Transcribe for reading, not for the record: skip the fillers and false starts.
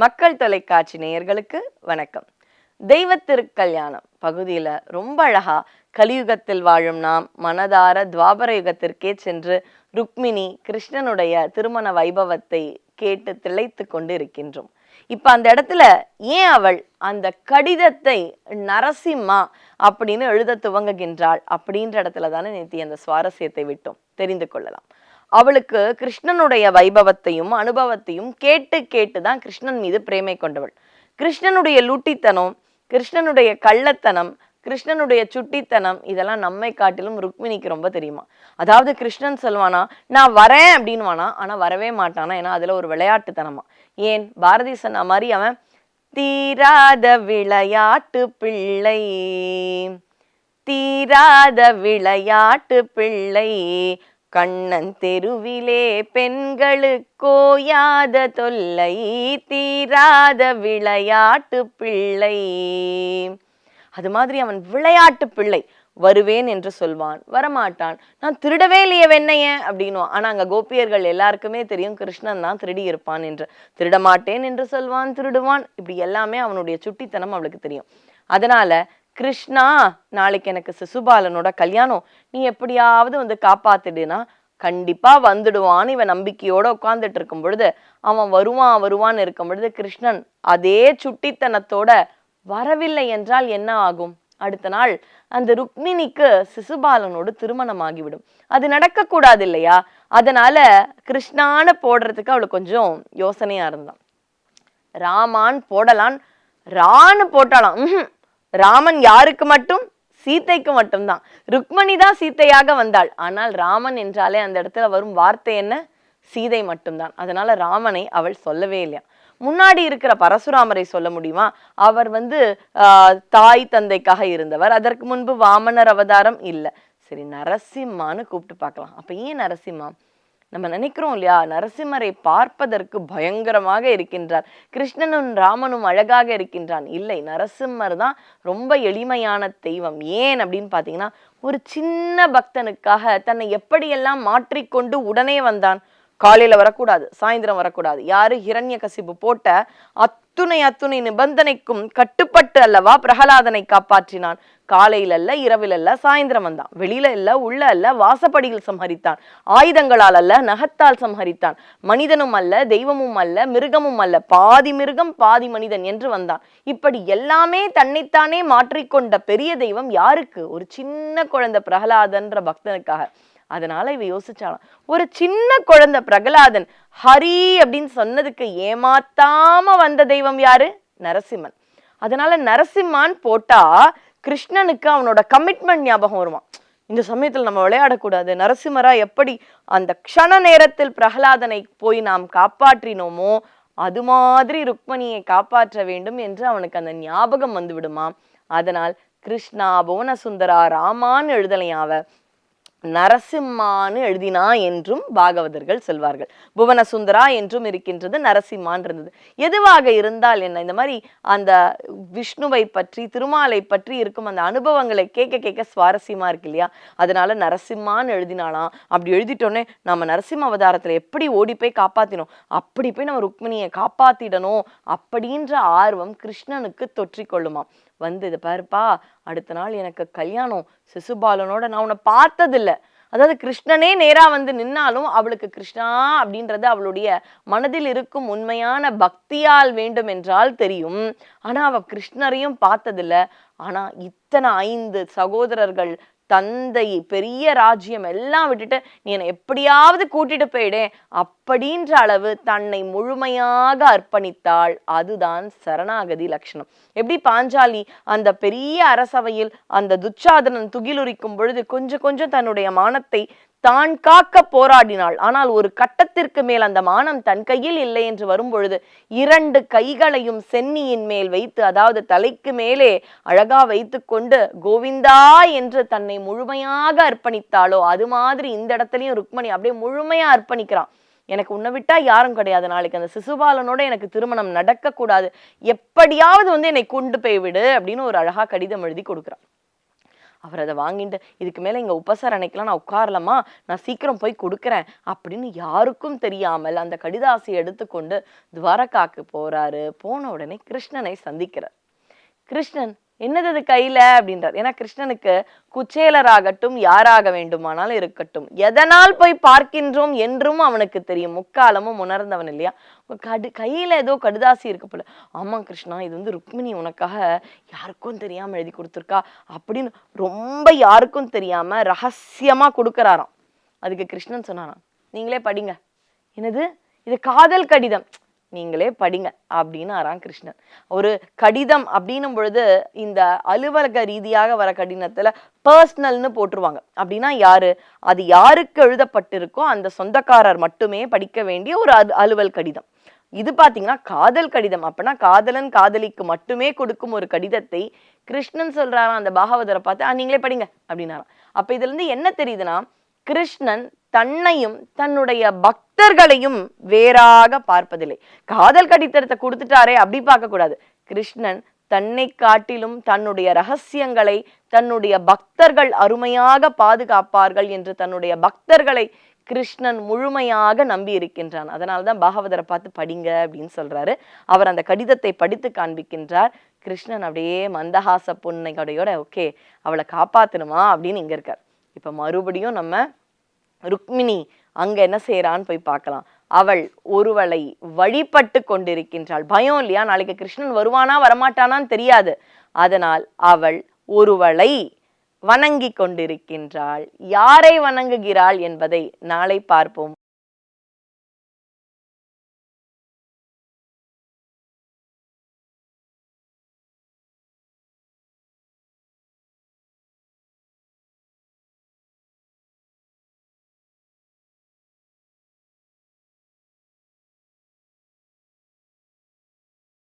மக்கள் தொலைக்காட்சி நேயர்களுக்கு வணக்கம். தெய்வ திருக்கல்யாணம் பகுதியில ரொம்ப அழகா கலியுகத்தில் வாழும் நாம் மனதார துவாபர யுகத்திற்கே சென்று ருக்மிணி கிருஷ்ணனுடைய திருமண வைபவத்தை கேட்டு திளைத்து கொண்டு இருக்கின்றோம். இப்ப அந்த இடத்துல ஏன் அவள் அந்த கடிதத்தை நரசிம்மா அப்படின்னு எழுத துவங்குகின்றாள் அப்படின்ற இடத்துல தானே நேத்தி அந்த சுவாரஸ்யத்தை விட்டோம். தெரிந்து கொள்ளலாம். அவளுக்கு கிருஷ்ணனுடைய வைபவத்தையும் அனுபவத்தையும் கேட்டு கேட்டுதான் கிருஷ்ணன் மீது பிரேமை கொண்டவள். கிருஷ்ணனுடைய லூட்டித்தனம், கிருஷ்ணனுடைய கள்ளத்தனம், கிருஷ்ணனுடைய சுட்டித்தனம் இதெல்லாம் நம்மை காட்டிலும் ருக்மிணிக்கு ரொம்ப தெரியுமா. அதாவது கிருஷ்ணன் சொல்லுவானா நான் வரேன் அப்படின்னுவானா, ஆனா வரவே மாட்டானா. ஏன்னா அதுல ஒரு விளையாட்டுத்தனமா. ஏன் பாரதி சொன்ன மாதிரி அவன் தீராத விளையாட்டு பிள்ளை, தீராத விளையாட்டு பிள்ளை, கண்ணன் தெருவிலே பெண்களுக்கோயாத தொல்லை, தீராத விளையாட்டு பிள்ளை. அது மாதிரி அவன் விளையாட்டு பிள்ளை. வருவேன் என்று சொல்வான், வரமாட்டான். நான் திருடவே இல்லையே வெண்ணைய அப்படின்னுவான். ஆனா அங்க கோபியர்கள் எல்லாருக்குமே தெரியும் கிருஷ்ணன் தான் திருடி இருப்பான் என்று. திருட மாட்டேன் என்று சொல்வான், திருடுவான். இப்படி எல்லாமே அவனுடைய சுட்டித்தனம் அவளுக்கு தெரியும். அதனால கிருஷ்ணா நாளைக்கு எனக்கு சிசுபாலனோட கல்யாணம், நீ எப்படியாவது வந்து காப்பாத்திடுனா கண்டிப்பா வந்துடுவான்னு இவன் நம்பிக்கையோட உட்கார்ந்துட்டு இருக்கும் பொழுது, அவன் வருவான் வருவான்னு இருக்கும் பொழுது கிருஷ்ணன் அதே சுட்டித்தனத்தோட வரவில்லை என்றால் என்ன ஆகும்? அடுத்த நாள் அந்த ருக்மிணிக்கு சிசுபாலனோடு திருமணம் ஆகிவிடும். அது நடக்கக்கூடாது இல்லையா? அதனால கிருஷ்ணான்னு போடுறதுக்கு அவளுக்கு கொஞ்சம் யோசனையா இருந்தான். ராமான் போடலான், ரான்னு போட்டாலாம். ராமன் யாருக்கு மட்டும்? சீதைக்கு மட்டும்தான். ருக்மணி தான் சீதையாக வந்தாள். ஆனால் ராமன் என்றாலே அந்த இடத்துல வரும் வார்த்தை என்ன? சீதை மட்டும்தான். அதனால ராமனை அவள் சொல்லவே இல்லையா. முன்னாடி இருக்கிற பரசுராமரை சொல்ல முடியுமா? அவர் வந்து தாய் தந்தைக்காக இருந்தவர். அதற்கு முன்பு வாமனர் அவதாரம் இல்லை. சரி, நரசிம்மான்னு கூப்பிட்டு பார்க்கலாம். அப்ப ஏன் நரசிம்மா? நம்ம நினைக்கிறோம் இல்லையா, நரசிம்மரை பார்ப்பதற்கு பயங்கரமாக இருக்கின்றார், கிருஷ்ணனும் ராமனும் அழகாக இருக்கின்றான். இல்லை, நரசிம்மர் தான் ரொம்ப எளிமையான தெய்வம். ஏன் அப்படின்னு பாத்தீங்கன்னா, ஒரு சின்ன பக்தனுக்காக தன்னை எப்படியெல்லாம் மாற்றிக்கொண்டு உடனே வந்தான். காலையில வரக்கூடாது, சாயந்தரம் வரக்கூடாது. யாரு? ஹிரண்யகசிபு போட்ட அத்துணை நிபந்தனைக்கும் கட்டுப்பட்டு அல்லவா பிரகலாதனை காப்பாற்றினான். காலையில அல்ல, இரவில் அல்ல, சாயந்தரம் வந்தான். வெளியில இல்ல, உள்ள அல்ல, வாசப்படியில் சம்ஹரித்தான். ஆயுதங்களால் அல்ல, நகத்தால் சம்ஹரித்தான். மனிதனும் அல்ல, தெய்வமும் அல்ல, மிருகமும் அல்ல, பாதி மிருகம் பாதி மனிதன் என்று வந்தான். இப்படி எல்லாமே தன்னைத்தானே மாற்றிக்கொண்ட பெரிய தெய்வம் யாருக்கு? ஒரு சின்ன குழந்தை பிரகலாதன்ற பக்தனுக்காக. அதனால இவ யோசிச்சாலாம், ஒரு சின்ன குழந்தை பிரகலாதன் ஹரி அப்படின்னு சொன்னதுக்கு ஏமாத்தாம வந்த தெய்வம் யாரு? நரசிம்மன். அதனால நரசிம்மான் போட்டா கிருஷ்ணனுக்கு அவனோட கமிட்மெண்ட் ஞாபகம் வருவான். இந்த சமயத்துல நம்ம விளையாடக்கூடாது. நரசிம்மரா எப்படி அந்த க்ஷண நேரத்தில் பிரகலாதனை போய் நாம் காப்பாற்றினோமோ அது மாதிரி ருக்மணியை காப்பாற்ற வேண்டும் என்று அவனுக்கு அந்த ஞாபகம் வந்து விடுமாம். அதனால் கிருஷ்ணா புவன சுந்தரா ராமான்னு எழுதலையாவ, நரசிம்மான்னு எழுதினா என்றும் பாகவதர்கள் சொல்வார்கள். புவன சுந்தரா என்றும் இருக்கின்றது, நரசிம்மான் இருந்தது. எதுவாக இருந்தால் என்ன, இந்த மாதிரி அந்த விஷ்ணுவை பற்றி திருமாலை பற்றி இருக்கும் அந்த அனுபவங்களை கேட்க கேட்க சுவாரஸ்யமா இருக்கு இல்லையா? அதனால நரசிம்மான்னு எழுதினாலாம். அப்படி எழுதிட்டோன்னே நம்ம நரசிம்ம அவதாரத்துல எப்படி ஓடி போய் காப்பாத்தினோம், அப்படி போய் நம்ம ருக்மிணியை காப்பாத்திடணும் அப்படின்ற ஆர்வம் கிருஷ்ணனுக்கு தொற்றிக்கொள்ளுமாம். வந்து இதை பாருப்பா, அடுத்த நாள் எனக்கு கல்யாணம், சிசுபாலனோட, நான் உன்னை பார்த்ததில்ல. அதாவது கிருஷ்ணனே நேரா வந்து நின்னாலும் அவளுக்கு கிருஷ்ணா அப்படின்றது அவளுடைய மனதில் இருக்கும் உண்மையான பக்தியால் வேண்டும் என்றால் தெரியும். ஆனா அவ கிருஷ்ணரையும் பார்த்ததில்ல. ஆனா இத்தனை 5 சகோதரர்கள், தந்தை, பெரிய ராஜ்யம் எல்லாம் விட்டுட்டு நீ என்னை எப்படியாவது கூட்டிட்டு போயிடே அப்படின்ற அளவு தன்னை முழுமையாக அர்ப்பணித்தாள். அதுதான் சரணாகதி லட்சணம். எப்படி பாஞ்சாலி அந்த பெரிய அரசவையில் அந்த துச்சாதனன் துகிலுரிக்கும் பொழுது கொஞ்சம் கொஞ்சம் தன்னுடைய மானத்தை தான் காக்க போராடினாள். ஆனால் ஒரு கட்டத்திற்கு மேல் அந்த மானம் தன் கையில் இல்லை என்று வரும் பொழுது 2 கைகளையும் சென்னியின் மேல் வைத்து, அதாவது தலைக்கு மேலே அழகா வைத்து கொண்டு கோவிந்தா என்று தன்னை முழுமையாக அர்ப்பணித்தாளோ அது மாதிரி இந்த இடத்துலயும் ருக்மணி அப்படியே முழுமையா அர்ப்பணிக்கிறான். எனக்கு உன்னை விட்டா யாரும் கிடையாது, நாளைக்கு அந்த சிசுபாலனோட எனக்கு திருமணம் நடக்க கூடாது, எப்படியாவது வந்து என்னை கொண்டு போய் விடு அப்படின்னு ஒரு அழகா கடிதம் எழுதி கொடுக்குறான். அவர் அதை வாங்கிட்டு இதுக்கு மேல இங்க உபசரணைக்கெல்லாம் நான் உட்காரலாமா, நான் சீக்கிரம் போய் கொடுக்குறேன் அப்படின்னு யாருக்கும் தெரியாமல் அந்த கடிதாசியை எடுத்துக்கொண்டு துவாரகாக்கு போறாரு. போன உடனே கிருஷ்ணனை சந்திக்கிறார். கிருஷ்ணன் என்னது அது கையில அப்படின்றார். ஏன்னா கிருஷ்ணனுக்கு குச்சேலராகட்டும் யாராக வேண்டுமானாலும் இருக்கட்டும், எதனால் போய் பார்க்கின்றோம் என்றும் அவனுக்கு தெரியும். முக்காலமும் உணர்ந்தவன் இல்லையா. கையில ஏதோ கடுதாசி இருக்கு போல. ஆமா கிருஷ்ணா, இது வந்து ருக்மிணி உனக்காக யாருக்கும் தெரியாம எழுதி கொடுத்துருக்கா அப்படின்னு ரொம்ப யாருக்கும் தெரியாம ரகசியமா கொடுக்கறாராம். அதுக்கு கிருஷ்ணன் சொன்னாராம், நீங்களே படிங்க. என்னது இது காதல் கடிதம், நீங்களே படிங்க அப்படின்னு கிருஷ்ணன். ஒரு கடிதம் அப்படின்னும் பொழுது இந்த அலுவலக ரீதியாக வர கடிதத்துல பர்சனல்னு போட்டுருவாங்க. அப்படின்னா யாரு, அது யாருக்கு எழுதப்பட்டிருக்கோ அந்த சொந்தக்காரர் மட்டுமே படிக்க வேண்டிய ஒரு அலுவல் கடிதம். இது பாத்தீங்கன்னா காதல் கடிதம். அப்படின்னா காதலன் காதலிக்கு மட்டுமே கொடுக்கும் ஒரு கடிதத்தை கிருஷ்ணன் சொல்றாராம் அந்த பாகவதரை பார்த்து, நீங்களே படிங்க அப்படின்னாராம். அப்ப இதுல இருந்து என்ன தெரியுதுன்னா, கிருஷ்ணன் தன்னையும் தன்னுடைய பக்தர்களையும் வேறாக பார்ப்பதில்லை. காதல் கடிதத்தை கொடுத்துட்டாரே அப்படி பார்க்க கூடாது. கிருஷ்ணன் தன்னை காட்டிலும் தன்னுடைய ரகசியங்களை தன்னுடைய பக்தர்கள் அருமையாக பாதுகாப்பார்கள் என்று தன்னுடைய பக்தர்களை கிருஷ்ணன் முழுமையாக நம்பி இருக்கின்றான். அதனால்தான் பாகவதரை பார்த்து படிங்க அப்படின்னு சொல்றாரு. அவர் அந்த கடிதத்தை படித்து காண்பிக்கின்றார். கிருஷ்ணன் அப்படியே மந்தஹாச புன்னையோட ஓகே அவளை காப்பாத்தணுமா அப்படின்னு இங்க இருக்கார். இப்ப மறுபடியும் நம்ம ருக்மிணி அங்க என்ன செய்யறான்னு போய் பார்க்கலாம். அவள் ஒருவளை வழிபட்டு கொண்டிருக்கின்றாள். பயம் இல்லையா, நாளைக்கு கிருஷ்ணன் வருவானா வரமாட்டானான்னு தெரியாது. அதனால் அவள் ஒருவளை வணங்கி கொண்டிருக்கின்றாள். யாரை வணங்குகிறாள் என்பதை நாளை பார்ப்போம்.